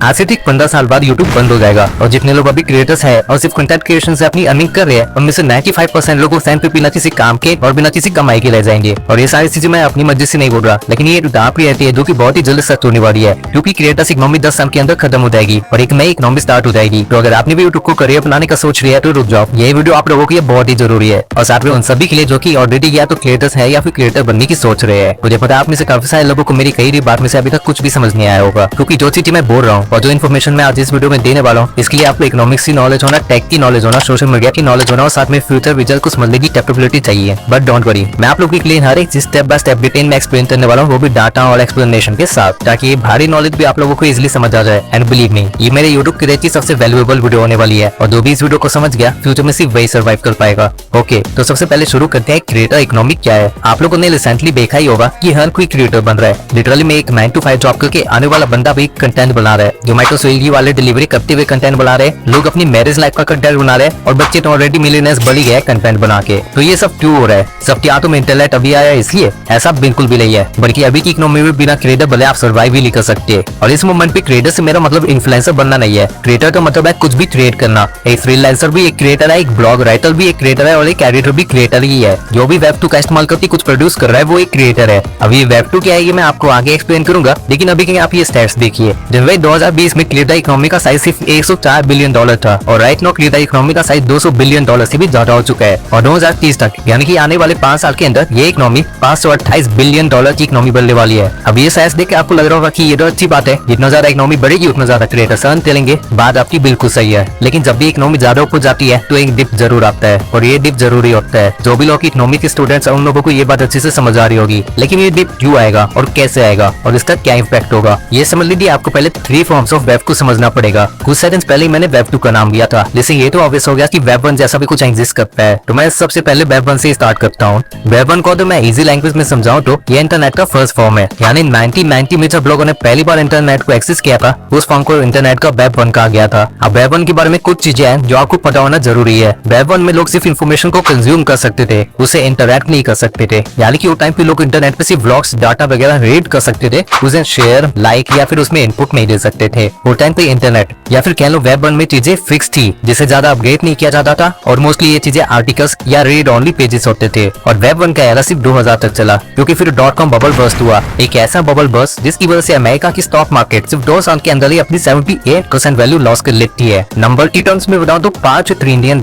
आज से ठीक 15 साल बाद यूट्यूब बंद हो जाएगा और जितने लोग अभी क्रिएटर्स हैं और सिर्फ कंटेंट क्रिएशन से अपनी अर्निंग कर रहे हैं उनमें से 95% लोग उस टाइम पे बिना किसी काम के और बिना किसी कमाई के रह जाएंगे। और ये सारी चीजें मैं अपनी मर्जी से नहीं बोल रहा, लेकिन ये दाप रियलिटी है जो की बहुत ही जल्द सच होने वाली है, क्योंकि क्रिएटर्स इकोनॉमी 10 साल के अंदर खत्म हो जाएगी और एक नई इकोनॉमी स्टार्ट हो जाएगी। तो अगर आपने भी यूट्यूब को करियर बनाने का सोच रहा है तो रुक जाओ, ये वीडियो आप लोगों के लिए बहुत ही जरूरी है और साथ में उन सभी के लिए जो की ऑलरेडी या तो क्रिएटर्स है या फिर क्रिएटर बनने की सोच रहे हैं। मुझे पता है आप में से काफी सारे लोगों को मेरी कई बात में से अभी तक कुछ भी समझ नहीं आया होगा, क्योंकि जो चीजें मैं बोल रहा हूँ और जो इन्फॉर्मेशन मैं आज इस वीडियो में देने वाला हूँ इसके लिए आपको इकोनॉमिक्स की नॉलेज होना, टेक की नॉलेज होना, सोशल मीडिया की नॉलेज होना और साथ में फ्यूचर विजन को समझने की कैपेबिलिटी चाहिए। बट डोंट वरी, मैं आप लोगों के लिए हर एक स्टेप बाय स्टेप डिटेल में एक्सप्लेन करने वाला हूँ, वो भी डाटा और एक्सप्लेनेशन के साथ, ताकि ये भारी नॉलेज भी आप लोगों को इजिली समझ आ जाए। एंड बिलीव मी, ये मेरे यूट्यूब की रेट की सबसे वैल्यूएबल वीडियो होने वाली है और जो भी इस वीडियो को समझ गया फ्यूचर में सिर्फ वही सर्वाइव कर पाएगा। ओके, तो सबसे पहले शुरू करते हैं क्रिएटर इकोनॉमी क्या है। आप लोगों ने रिसेंटली देखा ही होगा कि हर कोई क्रिएटर बन रहा है। लिटरली में एक 9 to 5 जॉब करके आने वाला बंदा भी कंटेंट बना रहा है। जोमेटो स्विगी वाले डिलीवरी करते हुए कंटेंट बना रहे, लोग अपनी मैरिज लाइफ का कंटेंट बना रहे और बच्चे तो ऑलरेडी मिलियनर्स बन गए कंटेंट बना के। तो ये सब क्यों हो रहा है? सबके हाथों में इंटरनेट अभी आया इसलिए? ऐसा बिल्कुल भी नहीं है, बल्कि अभी की इकोनॉमी में बिना क्रिएटर भले आप सर्वाइव ही नहीं कर सकते। और इस मोमेंट पे क्रिएटर से मेरा मतलब इन्फ्लुएंसर बनना नहीं है। क्रिएटर का मतलब है कुछ भी क्रिएट करना। एक फ्रीलांसर भी एक क्रिएटर है, एक ब्लॉग राइटर भी एक क्रिएटर है और एक एडिटर भी क्रिएटर ही है। जो भी वेब 2 का इस्तेमाल करके कुछ प्रोड्यूस कर रहा है वो एक क्रिएटर है। अभी वेब 2 क्या है ये मैं आपको आगे एक्सप्लेन करूंगा, लेकिन अभी के आप ये स्टैट्स देखिए। जनवरी 2020 में क्रिएटर इकोनॉमी का साइज सिर्फ $104 बिलियन था और राइट नाउ क्रिएटर इकोनॉमी का साइज $200 बिलियन से भी ज्यादा हो चुका है। और 2030 तक यानी कि आने वाले 5 साल के अंदर ये इकोनॉमी $528 बिलियन की इकोनॉमी बनने वाली है। अब ये साइज देख के आपको लग रहा होगा कि ये तो अच्छी बात है, जितना ज्यादा इकोनॉमी बढ़ेगी उतना ज्यादा क्रिएटर्स अर्न करेंगे। बात आपकी बिल्कुल सही है, लेकिन जब भी इकोनॉमी ज्यादा ऊपर जाती है तो एक डिप जरूर आता है और ये डिप जरूरी होता है। जो भी लोग इकोनॉमी के स्टूडेंट्स हैं उन लोगों को ये बात अच्छे से समझ आ रही होगी, लेकिन ये डिप क्यों आएगा और कैसे आएगा और इसका क्या इम्पैक्ट होगा ये समझ लीजिए। आपको पहले 3 फॉर्म्स ऑफ वेब को समझना पड़ेगा। कुछ सेकंड्स पहले मैंने वेब 2 का नाम लिया था, जिससे ये तो ऑब्वियस हो गया कि वेब 1 जैसा भी कुछ एग्जिस्ट करता है। तो मैं सबसे पहले वेब 1 से स्टार्ट करता हूँ। वेब 1 को तो मैं इजी लैंग्वेज में समझाऊं तो ये इंटरनेट का फर्स्ट फॉर्म है। यानी 1990 में जब लोगों ने पहली बार इंटरनेट को एक्सेस किया था उस फॉर्म को इंटरनेट का वेब 1 कहा गया था। अब वेब 1 के बारे में कुछ चीजें हैं जो आपको पता होना जरूरी है। वेब 1 में लोग सिर्फ इन्फॉर्मेशन को कंज्यूम कर सकते थे, उसे इंटरैक्ट नहीं कर सकते थे। यानी कि उस टाइम पे लोग इंटरनेट पे सिर्फ व्लॉग्स, डाटा वगैरह रीड कर सकते थे, उसे शेयर, लाइक या फिर उसमें इनपुट नहीं दे सकते थे। उस टाइम पे इंटरनेट या फिर कह लो वेब 1 में चीजें फिक्स थी, जिसे ज्यादा अपग्रेड नहीं किया जाता था और मोस्टली ये चीजें आर्टिकल्स या रीड ओनली पेजेस होते थे। और वेब 1 का एरा सिर्फ 2000 तक चला, क्योंकि फिर .com बबल बर्स्ट हुआ। एक ऐसा बबल बर्स्ट जिसकी वजह से अमेरिका की स्टॉक मार्केट सिर्फ 2 साल के अंदर ही अपनी 78% वैल्यू लॉस कर लेती है। नंबर की टर्म्स में बताऊं तो $5 ट्रिलियन।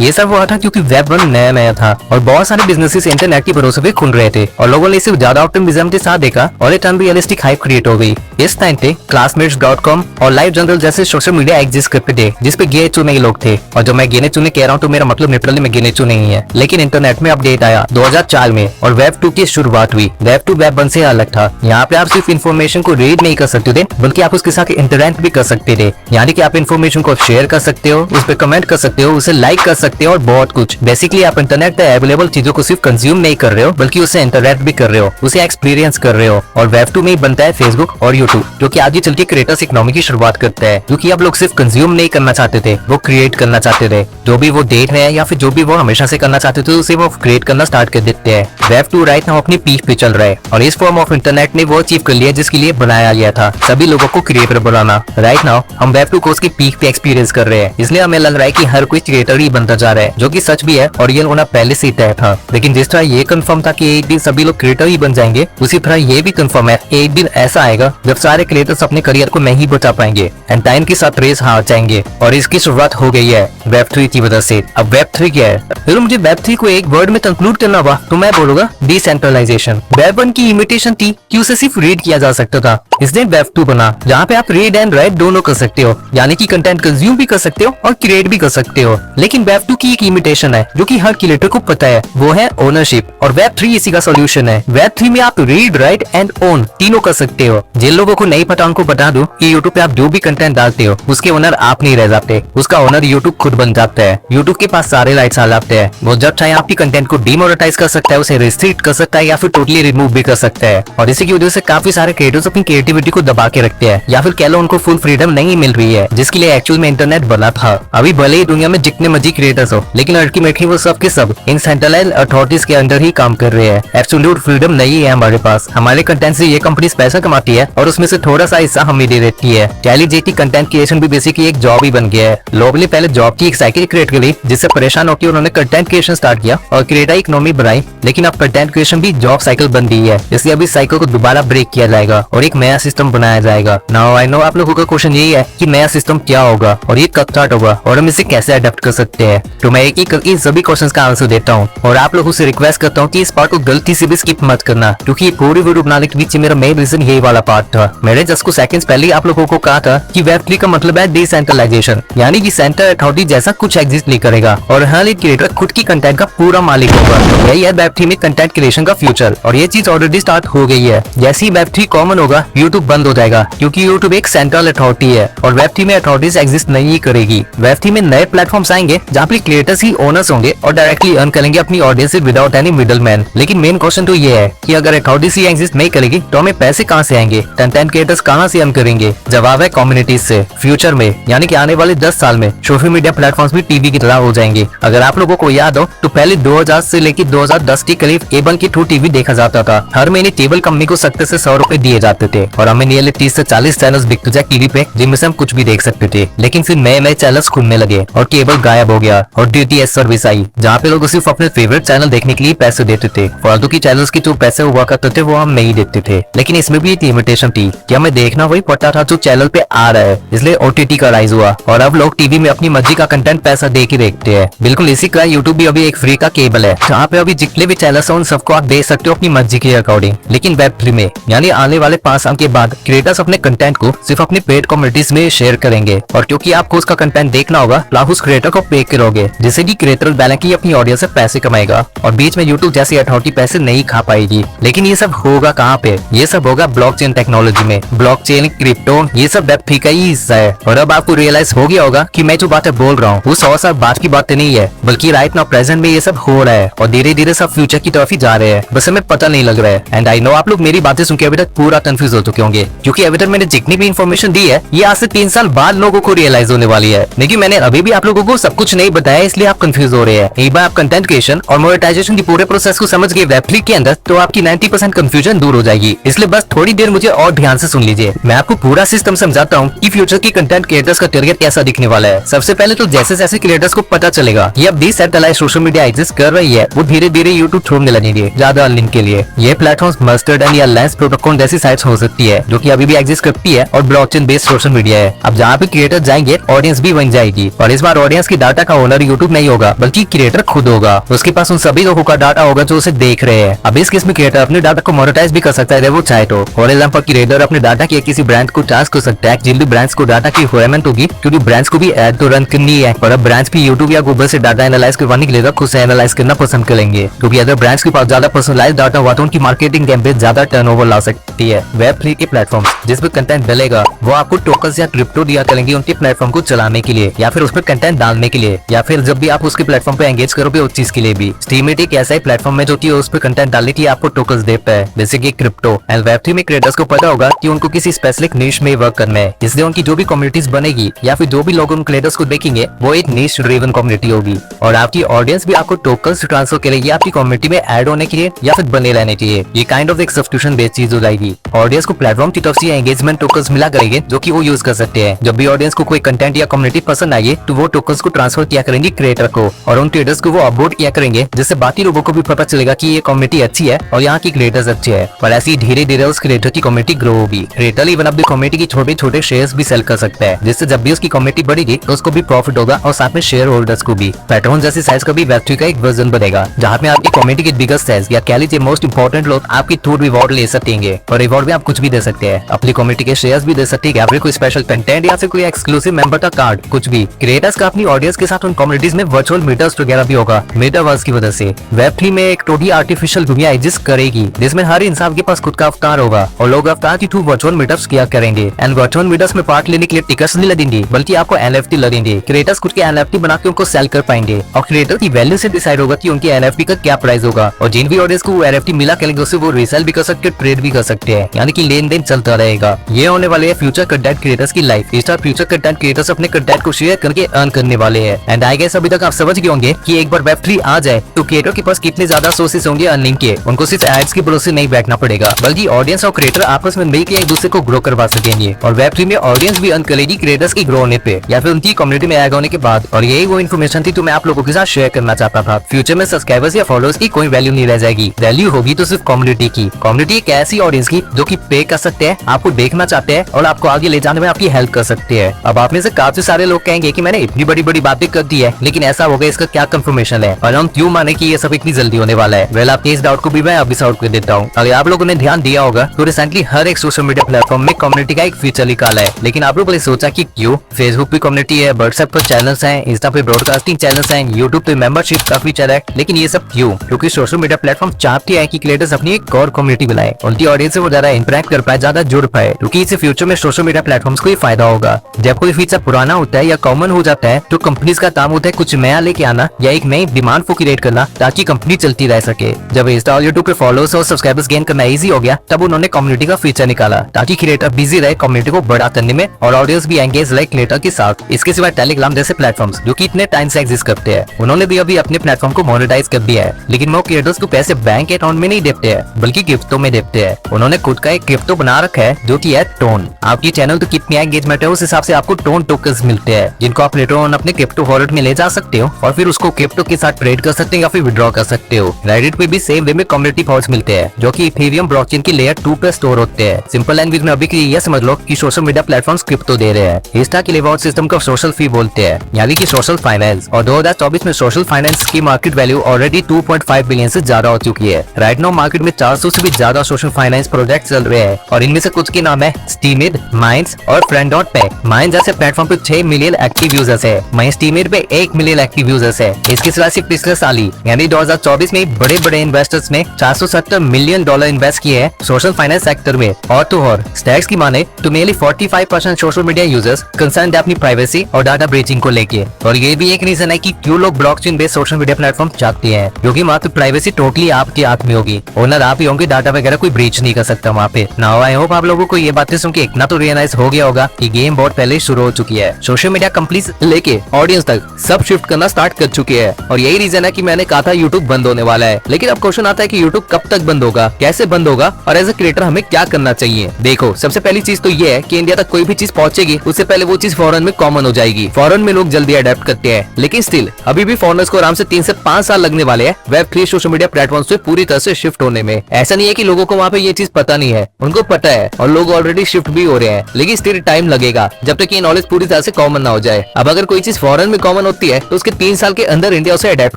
ये सब हुआ था क्योंकि वेब 1 नया था और बहुत सारे बिजनेसेस इंटरनेट के भरोसे पे खुल रहे थे और लोगों ने सिर्फ ज्यादा ऑप्टिमिज्म के साथ देखा और एक अनरियलिस्टिक हाइप क्रिएट हो गई। इस टाइम पे classmates.com और लाइव जनरल जैसे सोशल मीडिया एग्जिस्ट करते थे, जिसपे गिने चुने लोग थे। और जो मैं गिने चुने कह रहा हूँ तो मेरा मतलब लिटरली में गिने चुने ही है। लेकिन इंटरनेट में अपडेट आया 2004 में और वेब 2 की शुरुआत हुई। वेब 2 वेब 1 से अलग था। यहाँ पे आप सिर्फ इन्फॉर्मेशन को रीड नहीं कर सकते थे, बल्कि आप उसके साथ इंटरैक्ट भी कर सकते थे। यानी कि आप इन्फॉर्मेशन को शेयर कर सकते हो, उस पर कमेंट कर सकते हो, उसे लाइक कर सकते हो और बहुत कुछ। बेसिकली आप इंटरनेट पे अवेलेबल चीजों को सिर्फ कंज्यूम नहीं कर रहे हो, बल्कि उसे इंटरैक्ट भी कर रहे हो, उसे एक्सपीरियंस कर रहे हो। और वेब 2 में ही बनता है फेसबुक और यूट्यूब, जो कि आगे चल के क्रिएटर्स इकोनॉमी की शुरुआत करता है। क्योंकि अब लोग सिर्फ कंज्यूम नहीं करना चाहते थे, वो क्रिएट करना चाहते थे। जो भी वो देख रहे हैं या फिर जो भी वो हमेशा से करना चाहते थे उसे वो क्रिएट करना स्टार्ट कर देते हैं। वेब 2 राइट नाउ अपनी पीक पे चल रहा है और इस फॉर्म ऑफ इंटरनेट ने वो अचीव कर लिया जिसके लिए बनाया गया था, सभी लोगों को क्रिएटर बनाना। राइट नाउ हम वेब 2 को उसकी पीक पे एक्सपीरियंस कर रहे हैं, इसलिए हमें लग रहा है कि हर कोई क्रिएटर ही बनता जा रहा है, जो कि सच भी है और ये होना पहले से तय था। लेकिन जिस तरह ये कंफर्म था कि एक दिन सभी लोग क्रिएटर ही बन जाएंगे, उसी तरह ये भी कंफर्म है एक दिन ऐसा आएगा जब सारे क्रिएटर्स अपने करियर को नहीं बचा पाएंगे एंड टाइम के साथ रेस हार जाएंगे। और इसकी शुरुआत हो गई है वेब 3 की वजह से। अब वेब 3 क्या है? फिर मुझे वेब 3 को एक वर्ड में कंक्लूड करना हुआ तो मैं बोलूंगा डिसेंट्रलाइजेशन। वेब 1 की इमिटेशन थी कि उसे सिर्फ रीड किया जा सकता था, इसलिए वेब 2 बना जहाँ पे आप रीड एंड राइट दोनों कर सकते हो, यानी कि कंटेंट कंज्यूम भी कर सकते हो और क्रिएट भी कर सकते हो। लेकिन वेब 2 की एक इमिटेशन है जो कि हर क्रिएटर को पता है, वो है ओनरशिप। और वेब 3 इसी का सोल्यूशन है। वेब 3 में आप रीड, राइट एंड ओन तीनों कर सकते हो। जिन लोगों को नहीं पता उनको बता दूं कि यूट्यूब पे आप जो भी कंटेंट डालते हो उसके ओनर आप नहीं रह जाते, उसका ओनर यूट्यूब खुद बन जाता है। यूट्यूब के पास सारे राइट्स आ जाते हैं, वो जब चाहे आपकी कंटेंट को डिमोनेटाइज कर सकता है, उसे रिस्ट्रिक्ट कर सकता है या फिर टोटली रिमूव भी कर सकता है। और इसी की वजह से काफी सारे क्रिएटर्स अपनी क्रिएटिविटी को दबा के रखते हैं या फिर कह लो उनको फुल फ्रीडम नहीं मिल रही है, जिसके लिए एक्चुअल में इंटरनेट बना था। अभी भले ही दुनिया में जितने मर्जी क्रिएटर्स हो, लेकिन अल्टीमेटली वो सब के सब इन सेंट्रलाइज्ड अथॉरिटीज के अंदर ही काम कर रहे हैं। एब्सोल्यूट फ्रीडम नहीं है हमारे पास। हमारे कंटेंट से ये कंपनी पैसा कमाती है और उसमें से थोड़ा सा हिस्सा हमें दे देती सकती है। कह लीजिए कि कंटेंट क्रिएशन भी बेसिकली एक जॉब ही बन गया है। लोगों ने पहले जॉब की एक साइकिल क्रिएट करी जिससे परेशान होकर उन्होंने कंटेंट क्रिएशन स्टार्ट किया और क्रिएटर इकोनॉमी बनाई, लेकिन अब कंटेंट क्रिएशन भी जॉब साइकिल बन गई है, इसलिए अभी साइकिल को दोबारा ब्रेक किया जाएगा और एक नया सिस्टम बनाया जाएगा। नाउ आई नो आप लोगों का क्वेश्चन यही है कि नया सिस्टम क्या होगा और ये कब स्टार्ट होगा और हम इसे कैसे अडेप्ट कर सकते हैं। तो मैं एक एक करके सभी क्वेश्चंस का आंसर देता हूँ और आप लोगों से रिक्वेस्ट करता हूँ कि इस पार्ट को गलती से भी स्किप मत करना, क्योंकि ये पूरी वीडियो बनाने के पीछे मेरा मेन रीजन यही वाला पार्ट था। मैंने जस्ट कुछ सेकंड्स पहले आप लोगों को कहा था कि वेब3 का मतलब है डिसेंट्रलाइजेशन, यानी कि सेंटर अथॉरिटी जैसा कुछ एग्जिस्ट नहीं करेगा और हर एक क्रिएटर खुद की कंटेंट का पूरा मालिक होगा। यही है वेब3 में कंटेंट क्रिएशन का फ्यूचर और ये चीज ऑलरेडी स्टार्ट हो गई है। जैसे ही वेब3 कॉमन होगा यूट्यूब बंद हो जाएगा, क्योंकि यूट्यूब एक सेंट्रल अथॉरिटी है और वेब3 में अथॉरिटीज एग्जिस्ट नहीं करेगी। वेब3 में नए प्लेटफॉर्म्स आएंगे जहाँ पे क्रिएटर्स ही ओनर्स होंगे और डायरेक्टली अर्न करेंगे अपनी ऑडियंस से विदाउट एनी मिडलमैन। लेकिन मेन क्वेश्चन तो ये है कि अगर अथॉरिटीज ही एग्जिस्ट नहीं करेगी तो हमें पैसे कहाँ से आएंगे, कंटेंट क्रिएटर्स कहाँ से अर्न करेंगे? जवाब है कम्युनिटीज से। फ्यूचर में यानी कि आने वाले 10 साल में सोशल मीडिया प्लेटफॉर्म्स भी टीवी की तरह हो जाएंगे। अगर आप लोगों को याद हो तो पहले 2000 से लेकर 2010 के करीब केबल के थ्रू टीवी देखा जाता था। हर महीने केबल कंपनी को 70 से 100 रुपए दिए जाते थे और हमें नियरली 30 से 40 चैनल्स दिखते थे टीवी पे, जिनमें से हम कुछ भी देख सकते थे। लेकिन फिर नए नए चैनल्स खुलने लगे और केबल गायब हो गया और डीटीएच सर्विस आई, जहाँ पे लोग सिर्फ अपने फेवरेट चैनल देखने के लिए पैसे देते थे। फालतू की चैनल्स की जो पैसे हुआ करते थे वो हम नहीं देते थे। लेकिन इसमें भी एक लिमिटेशन थी कि हमें देखना वही पड़ता था जो चैनल पे आ रहा है, इसलिए ओटीटी का राइज हुआ और अब लोग टीवी में अपनी मर्जी का कंटेंट पैसा दे के देखते हैं। बिल्कुल इसी का यूट्यूब भी अभी एक फ्री का केबल है, जहाँ पे अभी जितने भी चैनल्स हैं उन सबको आप देख सकते हो अपनी मर्जी के अकॉर्डिंग। लेकिन वेब3 में यानी आने वाले 5 साल के बाद क्रिएटर्स अपने कंटेंट को सिर्फ अपनी पेड कम्युनिटीज में शेयर करेंगे और क्योंकि आपको उसका कंटेंट देखना होगा तो आप उस क्रिएटर को पे करोगे, जिससे कि क्रिएटर डायरेक्टली अपनी ऑडियंस से पैसे कमाएगा और बीच में यूट्यूब जैसी अथॉरिटी पैसे नहीं खा पाएगी। लेकिन ये सब होगा कहाँ पे? ये सब होगा ब्लॉकचेन टेक्नोलॉजी में। ब्लॉकचेन, क्रिप्टो, ये सब वेब3 का ही हिस्सा है। और अब आपको रियलाइज हो गया होगा कि मैं जो बातें बोल रहा हूँ वो 100 साल बाद की बातें नहीं है, बल्कि राइट नाउ प्रेजेंट में ये सब हो रहा है और धीरे धीरे सब फ्यूचर की तरफ ही जा रहे हैं, बस हमें पता नहीं लग रहा है। एंड आई नो आप लोग मेरी बातें सुनकर अभी तक पूरा कंफ्यूज हो चुके होंगे, क्योंकि अभी तक मैंने जितनी भी इन्फॉर्मेशन दी है ये आज से 3 साल बाद लोगों को रियलाइज होने वाली है। लेकिन मैंने अभी भी आप लोगों को सब कुछ नहीं बताया, इसलिए आप कंफ्यूज हो रहे हैं। एक बार आप कंटेंट क्रिएशन और मोनेटाइजेशन की पूरे प्रोसेस को समझ गए वेब3 के अंदर तो आपकी 90% कंफ्यूजन दूर हो जाएगी। इसलिए बस थोड़ी देर मुझे और ध्यान से सुन लीजिए। मैं आपको पूरा सिस्टम समझाता हूँ कि फ्यूचर की कंटेंट क्रिएटर्स का करियर कैसा दिखने वाला है। सबसे पहले तो जैसे जैसे क्रिएटर्स को पता चलेगा ये अब डिसेंट्रलाइज्ड सोशल मीडिया एग्जिस्ट कर रही है, वो धीरे धीरे यूट्यूब छोड़ने लगेंगे ज्यादा अर्निंग के लिए। ये प्लेटफॉर्म्स मस्टर्ड या लेंस प्रोटोकॉल जैसी साइट्स हो सकती है जो कि अभी भी एग्जिस्ट करती है और ब्लॉकचेन बेस्ड सोशल मीडिया है। अब जहाँ पे क्रिएटर जाएंगे ऑडियंस भी बन जाएगी और इस बार ऑडियंस की डाटा का ओनर यूट्यूब नहीं होगा बल्कि क्रिएटर खुद होगा। उसके पास उन सभी लोगों का डाटा होगा जो उसे देख रहे हैं। अब इस केस में क्रिएटर अपने डाटा को मोनेटाइज भी कर सकता है वो चाहे तो। फॉर एग्जांपल क्रिएटर अपने डाटा के किसी ब्रांड को चार्ज कर सकता है, जिन भी ब्रांड्स को डाटा की रिक्वायरमेंट होगी, क्योंकि ब्रांड्स को भी एड तो रन करनी है और अब ब्रांड्स भी यूट्यूब या गूगल से डाटा एनालाइज करवाने के लिए खुद से एनालाइज करना पसंद करेंगे, क्योंकि अगर ब्रांड्स के पास ज्यादा पर्सनलाइज्ड डाटा हुआ तो उनकी मार्केटिंग कैंपेन ज्यादा टर्नओवर ला सकती है। वेब3 के प्लेटफॉर्म जिसपे कंटेंट डलेगा वो आपको टोकन्स या क्रिप्टो दिया करेंगे उनके प्लेटफॉर्म को चलाने के लिए या फिर उस पर कंटेंट डालने के लिए, या फिर जब भी आप उसके प्लेटफॉर्म पे एंगेज करोगे उस चीज के लिए भी। स्टीमेट एक ऐसा ही प्लेटफॉर्म है जो कि उस पर कंटेंट डालने की आपको टोकन्स देता है, जैसे कि क्रिप्टो। एंड वेब3 में क्रिएटर्स को पता होगा कि उनको किसी स्पेसिफिक निश में वर्क करना है, इसलिए उनकी जो भी कम्युनिटीज बनेगी या फिर जो भी लोग उन क्रिएटर्स को देखेंगे वो एक निश ड्रिवन कम्युनिटी होगी और आपकी ऑडियंस भी आपको टोकन्स ट्रांसफर करेगी आपकी कम्युनिटी में ऐड होने के लिए या फिर बने रहने के लिए। ये काइंड ऑफ एक सब्सक्रिप्शन बेस्ड चीज हो जाएगी। ऑडियंस को प्लेटफॉर्म की तरफ से एंगेजमेंट टोकन्स मिला करेंगे जो कि वो यूज कर सकते हैं। जब भी ऑडियंस को कोई कंटेंट या कम्युनिटी पसंद आएगी तो वो टोकन्स को ट्रांसफर किया करेंगे क्रिएटर को और उन क्रिएटर्स को वो अपलोड किया करेंगे, जिससे बाकी लोगों को भी पता चलेगा कि ये कम्युनिटी अच्छी है और यहाँ की क्रिएटर्स अच्छे हैं। और ऐसे ही धीरे धीरे उस क्रिएटर की कम्युनिटी ग्रो होगी। क्रिएटर इवन अपनी कम्युनिटी की छोटे छोटे शेयर्स भी सेल कर सकता है, जिससे जब भी उसकी कम्युनिटी बढ़ेगी तो उसको भी प्रॉफिट होगा और साथ में शेयर होल्डर्स को भी। पैटर्न जैसी साइज का भी वेब3 का एक वर्जन बनेगा जहाँ पे आपकी कम्युनिटी के बिगेस्ट साइज या कह लीजिए मोस्ट इंपोर्टेंट लोग आपकी थ्रू रिवॉर्ड ले सकेंगे और रिवॉर्ड में आप कुछ भी दे सकते हैं, अपनी कम्युनिटी के शेयर्स भी दे सकते हैं, कोई स्पेशल कंटेंट या फिर कोई एक्सक्लूसिव मेंबर का कार्ड, कुछ भी। क्रिएटर्स का अपनी ऑडियंस के साथ उन कम्युनिटीज में वर्चुअल मीटअप्स वगैरह भी होगा मेटावर्स की वजह से। वेब3 में एक टोटली आर्टिफिशियल दुनिया एग्जिस्ट करेगी जिसमें हर इंसान के पास खुद का अवतार होगा और लोग अवतार के थ्रू वर्चुअल मीटअप्स किया करेंगे। एंड वर्चुअल मीटअप्स में पार्ट लेने के लिए टिकट्स नहीं लगेंगे बल्कि आपको एनएफटी लगेंगे। क्रिएटर्स खुद के एनएफटी बना के उनको सेल कर पाएंगे और क्रिएटर की वैल्यू से डिसाइड होगा कि उनके एनएफटी का क्या प्राइस होगा और जिन भी ऑडियंस को वो एनएफटी मिला करेंगे उससे वो रीसेल भी कर सकते हैं, ट्रेड भी कर सकते हैं, यानी कि लेन देन चलता रहेगा। ये होने वाले है फ्यूचर कंटेंट क्रिएटर्स की लाइफ। इस तरह फ्यूचर कंटेंट क्रिएटर्स अपने कंटेंट को शेयर करके अर्न करने वाले हैं। एंड आई गेस अभी तक आप समझ गए होंगे कि एक बार वेब3 आ जाए तो क्रिएटर के पास कितने ज्यादा सोर्सेस होंगे अर्निंग के। उनको सिर्फ एड्स के भरोसे नहीं बैठना पड़ेगा बल्कि ऑडियंस और क्रिएटर आपस में मिलकर एक दूसरे को ग्रो करवा सके। सकेंगे और वेब3 में ऑडियंस भी अर्न करेगी क्रिएटर्स की ग्रो होने पे या फिर उनकी कम्युनिटी में ऐड होने के बाद। और यही वो इन्फॉर्मेशन थी जो मैं आप लोगों के साथ शेयर करना चाहता था। फ्यूचर में सब्सक्राइबर्स या फॉलोअर्स की कोई वैल्यू नहीं रह जाएगी, वैल्यू होगी तो सिर्फ कम्युनिटी की। कम्युनिटी एक ऐसी ऑडियंस की जो कि पे कर सकते हैं, आपको देखना चाहते हैं और आपको आगे ले जाने में आपकी हेल्प कर सकते हैं। अब आप में से काफी सारे लोग कहेंगे कि मैंने इतनी बड़ी बड़ी बातें कर दी है, लेकिन ऐसा होगा इसका क्या कंफर्मेशन है और हम क्यों माने कि ये सब इतनी जल्दी होने वाला है। वेल, आपके इस डाउट को भी मैं अभी सॉल्व कर देता हूँ। अगर आप लोगों ने ध्यान दिया होगा तो रिसेंटली हर एक सोशल मीडिया प्लेटफॉर्म में कम्युनिटी का एक फीचर निकाला है, लेकिन आप लोगों ने सोचा कि क्यों। फेसबुक पे कम्युनिटी है, व्हाट्सएप पर चैनल्स हैं, इंस्टा पे ब्रॉडकास्टिंग चैनल्स हैं, यूट्यूब पे मेंबरशिप का फीचर है, लेकिन ये सब क्यों? क्योंकि सोशल मीडिया प्लेटफॉर्म चाहते हैं कि क्रिएटर्स अपनी एक कोर कम्युनिटी बनाए, उनकी ऑडियंस से वो ज्यादा इंटरेक्ट कर पाए, ज्यादा जुड़ पाए, क्योंकि इससे फ्यूचर में सोशल मीडिया प्लेटफॉर्म्स को ही फायदा होगा। जब कोई फीचर पुराना होता है या कॉमन हो जाता है तो कंपनीज का काम होता है कुछ नया लेके आना या एक नई डिमांड को क्रिएट करना ताकि कंपनी चलती रह सके। जब इंस्टा और यूट्यूब पे फॉलोअर्स और सब्सक्राइबर्स गेन करना इजी हो गया, तब उन्होंने कम्युनिटी का फीचर निकाला ताकि क्रिएटर बिजी रहे कम्युनिटी को बड़ा करने में और ऑडियंस भी एंगेज रहे क्रिएटर के साथ। इसके सिवा टेलीग्राम जैसे प्लेटफॉर्म्स जो कि इतने टाइम से एग्जिस्ट करते हैं, उन्होंने भी अभी अपने प्लेटफॉर्म को मोनेटाइज कर दिया है, लेकिन वो क्रिएटर्स को पैसे बैंक अकाउंट में नहीं देते हैं बल्कि गिफ्टों में देते हैं। उन्होंने खुद का एक क्रिप्टो बना रखा है जो कि है टोन। आपकी चैनल तो कितनी एंगेजमेंट है उस हिसाब से आपको टोन टोकन्स मिलते हैं, जिनको आप लेटर ऑन अपने क्रिप्टो वॉलेट में ले जा सकते हो और फिर उसको क्रिप्टो के साथ ट्रेड कर सकते हैं या फिर विड्रॉ कर सकते हो। रेडिट पे भी सेम वे में कम्युनिटी पॉइंट्स मिलते हैं जो कि इथेरियम ब्लॉकचेन की लेयर 2 पे स्टोर होते हैं। सिंपल लैंग्वेज में अभी ये समझ लो कि सोशल मीडिया प्लेटफॉर्म्स क्रिप्टो दे रहे हैं। इंस्टा के रिवॉर्ड सिस्टम को सोशल फी बोलते हैं, यानी कि सोशल फाइनेंस, और 2024 में सोशल फाइनेंस की मार्केट वैल्यू ऑलरेडी 2.5 बिलियन से ज्यादा हो चुकी है। राइट नाउ मार्केट में 400 से भी ज्यादा सोशल फाइनेंस प्रोजेक्ट चल रहे हैं और इनमें से कुछ के नाम है स्टीमिड, माइंड्स और फ्रेंड.पे। माइंड्स जैसे प्लेटफॉर्म पे 6 मिलियन एक्टिव यूजर्स है, वहीं स्टीमिड पे 1 मिलियन एक्टिव यूजर्स है। इसके सिवा सिर्फ पिछले साल ही यानी 2024 में बड़े बड़े इन्वेस्टर्स ने $470 मिलियन इन्वेस्ट किए हैं सोशल फाइनेंस सेक्टर में। और तो और स्टैट्स की माने तो nearly 45% social media users concern है अपनी प्राइवेसी और डाटा ब्रीचिंग को लेके। और ये भी एक रीजन है कि क्यों लोग blockchain based social media platform चाहते हैं, क्योंकि मात्र प्राइवेसी टोटली आपके हाथ में होगी, ओनर आप ही होंगे, डाटा वगैरह कोई ब्रीच नहीं कर सकता वहाँ पे। नाउ आई होप आप लोगों को ये बातें सुन के इतना तो रियलाइज हो गया होगा कि गेम बहुत पहले शुरू हो चुकी है। सोशल मीडिया कंपनीज लेके ऑडियंस तक सब शिफ्ट करना स्टार्ट कर चुके हैं और यही रीजन है कि मैंने कहा था यूट्यूब बंद होने वाला है। लेकिन अब क्वेश्चन आता है कि यूट्यूब कब तक बंद होगा, कैसे बंद होगा और एज ए क्रिएटर हमें क्या करना चाहिए। देखो, सबसे पहली चीज तो ये है कि इंडिया तक कोई भी चीज पहुंचेगी उससे पहले वो चीज फॉरेन में कॉमन हो जाएगी। फॉरेन में लोग जल्दी अडेप्ट करते हैं, लेकिन स्टिल अभी भी फॉरेनर्स को आराम से 3 से 5 साल लगने वाले हैं वेब3 सोशल मीडिया प्लेटफॉर्म से पूरी तरह से शिफ्ट होने में। ऐसा नहीं है कि लोगों को वहाँ पे ये चीज पता नहीं है, उनको पता है और लोग ऑलरेडी शिफ्ट भी हो रहे हैं, लेकिन स्टिल टाइम लगेगा जब तक ये नॉलेज पूरी तरह से कॉमन ना हो जाए। अब अगर कोई चीज फॉरेन में कॉमन होती है तो उसके 3 साल के अंदर इंडिया उसे अडेप्ट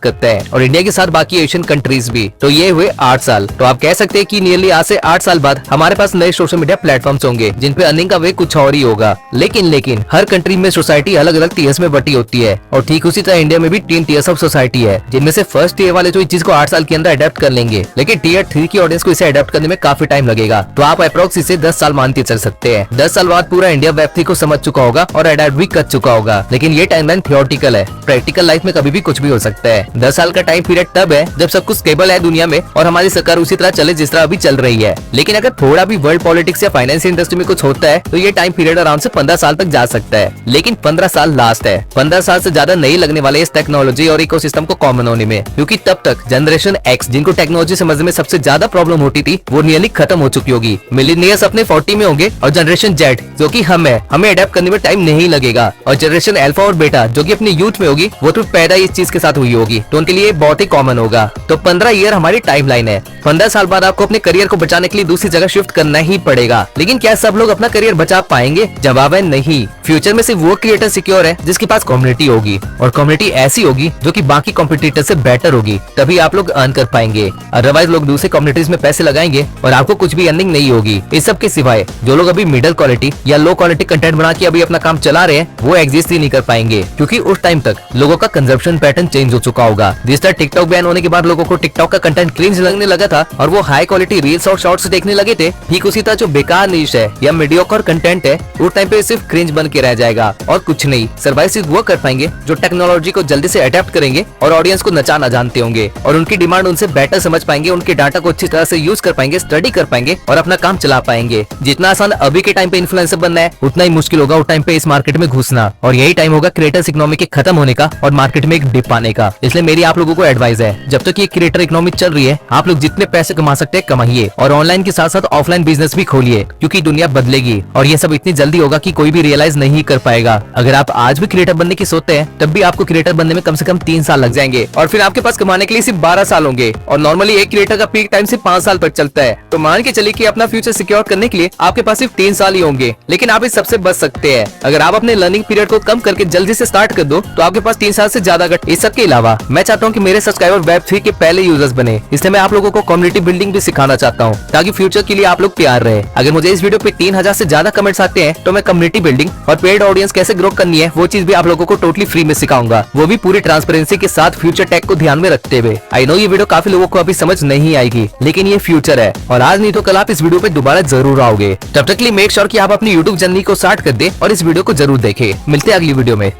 करता है और इंडिया के साथ बाकी एशियन कंट्रीज भी, तो ये हुए 8 साल। तो आप कह सकते हैं कि नियरली आज से 8 साल बाद हमारे पास नए सोशल मीडिया प्लेटफॉर्म्स होंगे जिन पे अर्निंग का वे कुछ और ही होगा। लेकिन हर कंट्री में सोसाइटी अलग अलग टीयर्स में बटी होती है और ठीक उसी तरह इंडिया में भी 3 टीयर्स ऑफ सोसाइटी है, जिनमें से फर्स्ट टीयर वाले जो इस चीज को 8 साल के अंदर अडेप्ट कर लेंगे, लेकिन टीयर 3 की ऑडियंस को इसे अडेप्ट करने में काफी टाइम लगेगा। तो आप अप्रोक्स इसे 10 साल मानते चल सकते हैं। 10 साल बाद पूरा इंडिया वेब3 को समझ चुका होगा और अडेप्ट भी कर चुका होगा। लेकिन ये टाइमलाइन थियोरेटिकल है, प्रैक्टिकल लाइफ में कभी भी कुछ भी हो सकता है। 10 साल का टाइम पीरियड तब है जब सब कुछ स्टेबल है दुनिया में और हमारी सरकार उसी तरह चले जिस तरह अभी चल रही है। लेकिन अगर थोड़ा भी वर्ल्ड पॉलिटिक्स या फाइनेंस इंडस्ट्री में कुछ होता है तो ये टाइम पीरियड आराम से 15 साल तक जा सकता है। लेकिन 15 साल लास्ट है, 15 साल से ज्यादा नहीं लगने वाले इस टेक्नोलॉजी और इकोसिस्टम को कॉमन होने में, क्योंकि तब तक जनरेशन एक्स जिनको टेक्नोलॉजी समझने में सबसे ज्यादा प्रॉब्लम होती थी वो नियरली खत्म हो चुकी होगी। मिलेनियर्स अपने 40 में होंगे और जनरेशन जेड जो कि हम है, हमें अडेप्ट करने में टाइम नहीं लगेगा। और जनरेशन अल्फा और बेटा जो कि अपनी यूथ में होगी वो तो पैदा इस चीज के साथ हुई होगी, तो उनके लिए बहुत ही कॉमन होगा। तो 15 ईयर हमारी टाइमलाइन है। 15 साल बाद आपको अपने करियर को बचाने के लिए दूसरी जगह शिफ्ट करना ही पड़ेगा। लेकिन क्या सब लोग अपना करियर बचा पाएंगे? जवाब है नहीं। फ्यूचर में सिर्फ वो क्रिएटर सिक्योर है जिसके पास कम्युनिटी होगी और कम्युनिटी ऐसी होगी जो कि बाकी कॉम्पिटिटर से बेटर होगी, तभी आप लोग अर्न कर पाएंगे। अदरवाइज लोग दूसरे कम्युनिटीज में पैसे लगाएंगे और आपको कुछ भी अर्निंग नहीं होगी। इस सब के सिवाय जो लोग अभी मिडिल क्वालिटी या लो क्वालिटी कंटेंट बना के अभी अपना काम चला रहे हैं वो एग्जिस्ट ही नहीं कर पाएंगे, क्योंकि उस टाइम तक लोगों का कंजप्शन पैटर्न चेंज हो चुका होगा। जिस तरह टिकटॉक बैन होने के बाद लोगों को टिकटॉक का कंटेंट क्रिंज लगने लगा था और वो हाई क्वालिटी रील्स और शॉर्ट्स देखने लगे थे, ठीक उसी तरह जो बेकार नीश है या मीडियोकर कंटेंट है उस टाइम पे सिर्फ क्रिंज बन के रह जाएगा और कुछ नहीं। सर्वाइव सिर्फ वो कर पाएंगे जो टेक्नोलॉजी को जल्दी से अडेप्ट करेंगे और ऑडियंस को नचाना जानते होंगे और उनकी डिमांड उनसे बेटर समझ पाएंगे, उनके डाटा को अच्छी तरह से यूज कर पाएंगे, स्टडी कर पाएंगे और अपना काम चला पाएंगे। जितना आसान अभी के टाइम पे इन्फ्लुएंसर बनना है उतना ही मुश्किल होगा उस टाइम पे इस मार्केट में घुसना, और यही टाइम होगा क्रिएटर्स इकोनॉमी के खत्म होने का और मार्केट में एक डिप आने का। इसलिए मेरी आप लोगों को एडवाइस है, जब तक ये क्रिएटर इकोनॉमी चल रही है आप लोग जितने पैसे कमा सकते हैं कमाइए और ऑनलाइन के साथ साथ ऑफलाइन बिजनेस भी खोलिए, क्योंकि दुनिया बदलेगी और ये सब इतनी जल्दी होगा कि कोई भी रियलाइज नहीं कर पाएगा। अगर आप आज भी क्रिएटर बनने की सोचते हैं तब भी आपको क्रिएटर बनने में कम से कम 3 साल लग जाएंगे और फिर आपके पास कमाने के लिए सिर्फ 12 साल होंगे और नॉर्मली एक क्रिएटर का पीक टाइम सिर्फ 5 साल तक चलता है। तो मान के चलिए कि अपना फ्यूचर सिक्योर करने के लिए आपके पास सिर्फ 3 साल ही होंगे, लेकिन आप इस सबसे बच सकते हैं अगर आप अपने लर्निंग पीरियड को कम करके जल्दी से स्टार्ट कर दो तो आपके पास 3 साल से ज्यादा घट। इस सब के अलावा मैं चाहता हूँ कि मेरे सब्सक्राइबर Web3 के पहले यूजर्स बने, इसलिए मैं आप लोगों को कम्युनिटी बिल्डिंग भी सिखाना चाहता हूँ ताकि फ्यूचर के लिए आप लोग तैयार रहे। अगर मुझे इस वीडियो पे 3000 से ज्यादा कमेंट्स आते हैं तो मैं कम्युनिटी बिल्डिंग और पेड ऑडियंस कैसे ग्रो करनी है वो चीज भी आप लोगों को टोटली फ्री में सिखाऊंगा, वो भी पूरी ट्रांसपेरेंसी के साथ फ्यूचर टेक को ध्यान में रखते हुए। आई नो ये वीडियो काफी लोगों को अभी समझ नहीं आएगी, लेकिन ये फ्यूचर है और आज नहीं तो कल आप इस वीडियो पे दोबारा जरूर आओगे। तब तक के लिए मेक श्योर कि आप अपनी यूट्यूब जर्नी को स्टार्ट कर दे और इस वीडियो को जरूर देखें। मिलते हैं अगली वीडियो में।